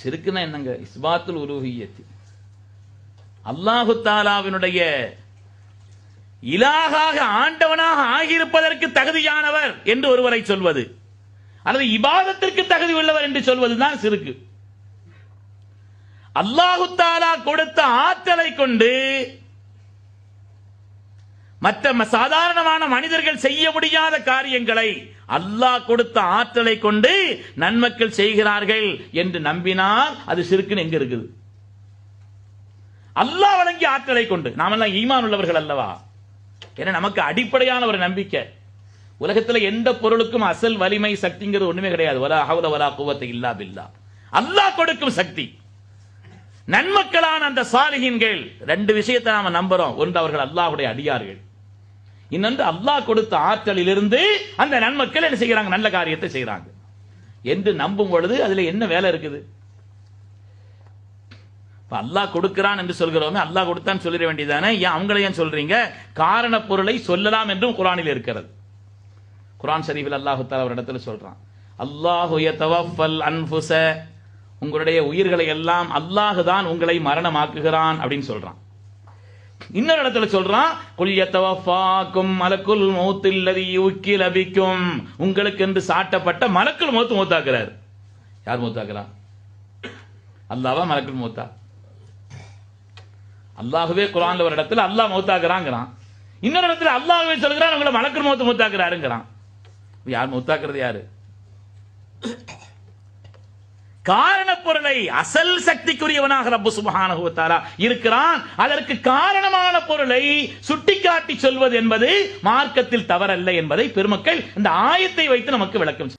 ஷிர்க்னா என்னங்க? இஸ்பாத்துல் உலூஹிய்யத், அல்லாஹு தஆலாவினுடைய இலாகாக ஆண்டவனாக ஆகியிருப்பதற்கு தகுதியானவர் என்று ஒருவரை சொல்வது, அல்லது இபாதத்திற்கு தகுதி உள்ளவர் என்று சொல்வதுதான் ஷிர்க். அல்லாஹு தஆலா கொடுத்த ஆற்றலை கொண்டு மற்ற சாதாரணமான மனிதர்கள் செய்ய முடியாத காரியங்களை அல்லாஹ் கொடுத்த ஆற்றலை கொண்டு நன்மக்கள் செய்கிறார்கள் என்று நம்பினால் அது ஷிர்க்னு எங்க இருக்குது? அல்லாஹ் வழங்கிய ஆற்றலை கொண்டு. நாமெல்லாம் ஈமான் உள்ளவர்கள் அல்லவா? ஏன்னா நமக்கு அடிப்படையான ஒரு நம்பிக்கை, உலகத்தில் எந்த பொருளுக்கும் அசல் வலிமை சக்திங்கிறது ஒண்ணுமே கிடையாது. வலா ஹவ்ல வலா குவத்த இல்லா பில்லாஹ். அல்லாஹ் கொடுக்கும் சக்தி. நன்மக்களான அந்த சாலிஹீன்கள் ரெண்டு விஷயத்தை நாம நம்புறோம். ஒன்று, அவர்கள் அல்லாஹ்வுடைய அடியார்கள். இன்னொன்று, அல்லாஹ் கொடுத்த ஆற்றலிலிருந்து அந்த நன்மக்கள் என்ன செய்யறாங்க? நல்ல காரியத்தை செய்யறாங்க என்று நம்பும் பொழுது அதுல என்ன வேலை இருக்குது? அல்லாஹ் கொடுக்கிறான் என்று சொல்கிறோமே, அல்லாஹ் கொடுத்தான் சொல்லிட வேண்டியதானே? ஏன் அவங்களை ஏன் சொல்றீங்க? காரண பொருளை சொல்லலாம் என்றும் குர்ஆனில் இருக்கிறது. குர்ஆன் ஷரீஃபில் அல்லாஹ் தஆலா ஒரு இடத்துல சொல்றான், அல்லாஹு யதவஃபல் அன்ஃபுஸ, உங்களுடைய உயிர்களை எல்லாம் அல்லாஹ் தான் உங்களை மரணமாக்குகிறான் அப்படின்னு சொல்றான். இன்னொரு இடத்துல சொல்றான், குல் யதவஃபாக்கும் மலக்குல் மௌத்தில் லதி யுக்கில பிக்கும், உங்களுக்கு என்று சாட்டப்பட்ட மலக்குல் மௌத் மௌத்தாக்குறார். யார் மௌத்தாக்குறா? அல்லாஹ்வா மலக்குல் மௌத்தா? அல்லாஹ்வே குர்ஆன்ல ஒரு இடத்துல அல்லாஹ் மௌத்தாக்குறான்ங்கறான், இன்னொரு இடத்துல அல்லாஹ்வே சொல்றான் உங்களை மலக்குல் மௌத் மௌத்தாக்குறாருங்கறான். யார் மௌத்தாக்குறது? யாரு? காரண பொருளை அசல் சக்திக்குரியவனாக ரப்பு சுப்ஹானஹு வ தஆலா இருக்கிறான். அதற்கு காரணமான பொருளை சுட்டிக்காட்டி சொல்வது என்பது மார்க்கத்தில் தவறல்ல என்பதை பெருமக்கள் இந்த ஆயத்தை வைத்து நமக்கு விளக்கம்